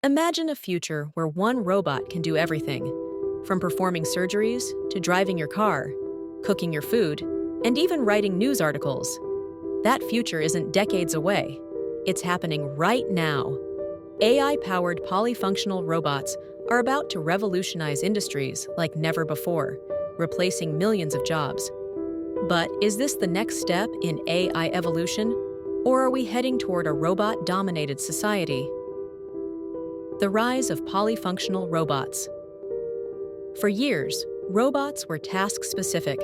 Imagine a future where one robot can do everything, from performing surgeries to driving your car, cooking your food, and even writing news articles. That future isn't decades away. It's happening right now. AI-powered polyfunctional robots are about to revolutionize industries like never before, replacing millions of jobs. But is this the next step in AI evolution, or are we heading toward a robot-dominated society? The rise of polyfunctional robots. For years, robots were task-specific.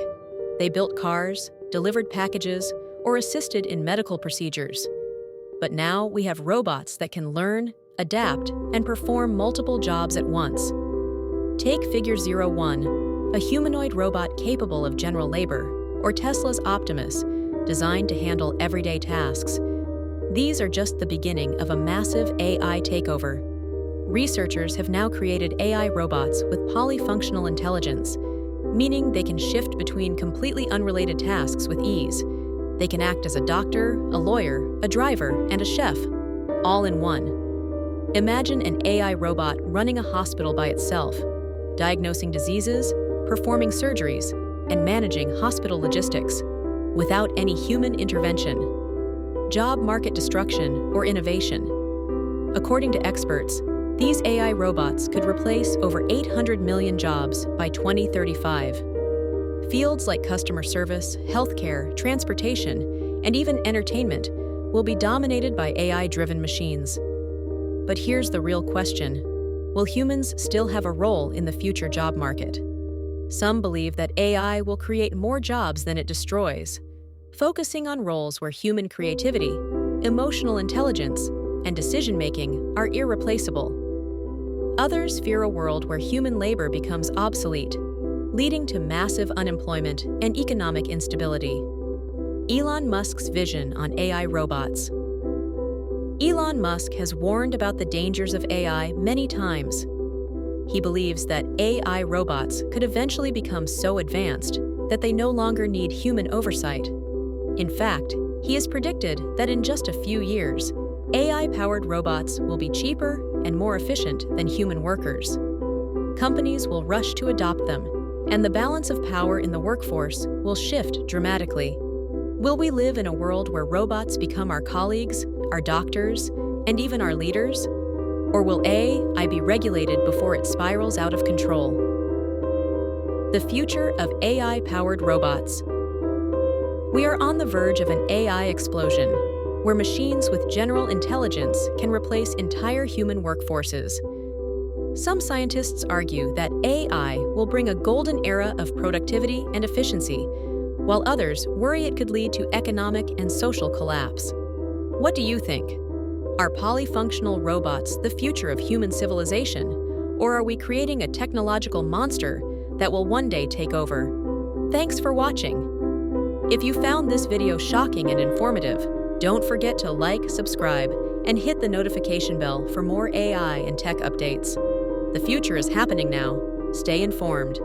They built cars, delivered packages, or assisted in medical procedures. But now we have robots that can learn, adapt, and perform multiple jobs at once. Take Figure 01, a humanoid robot capable of general labor, or Tesla's Optimus, designed to handle everyday tasks. These are just the beginning of a massive AI takeover. Researchers have now created AI robots with polyfunctional intelligence, meaning they can shift between completely unrelated tasks with ease. They can act as a doctor, a lawyer, a driver, and a chef, all in one. Imagine an AI robot running a hospital by itself, diagnosing diseases, performing surgeries, and managing hospital logistics, without any human intervention. Job market destruction or innovation. According to experts, these AI robots could replace over 800 million jobs by 2035. Fields like customer service, healthcare, transportation, and even entertainment will be dominated by AI-driven machines. But here's the real question: will humans still have a role in the future job market? Some believe that AI will create more jobs than it destroys, focusing on roles where human creativity, emotional intelligence, and decision-making are irreplaceable. Others fear a world where human labor becomes obsolete, leading to massive unemployment and economic instability. Elon Musk's vision on AI robots. Elon Musk has warned about the dangers of AI many times. He believes that AI robots could eventually become so advanced that they no longer need human oversight. In fact, he has predicted that in just a few years, AI-powered robots will be cheaper and more efficient than human workers. Companies will rush to adopt them, and the balance of power in the workforce will shift dramatically. Will we live in a world where robots become our colleagues, our doctors, and even our leaders? Or will AI be regulated before it spirals out of control? The future of AI-powered robots. We are on the verge of an AI explosion, where machines with general intelligence can replace entire human workforces. Some scientists argue that AI will bring a golden era of productivity and efficiency, while others worry it could lead to economic and social collapse. What do you think? Are polyfunctional robots the future of human civilization, or are we creating a technological monster that will one day take over? Thanks for watching. If you found this video shocking and informative, don't forget to like, subscribe, and hit the notification bell for more AI and tech updates. The future is happening now. Stay informed.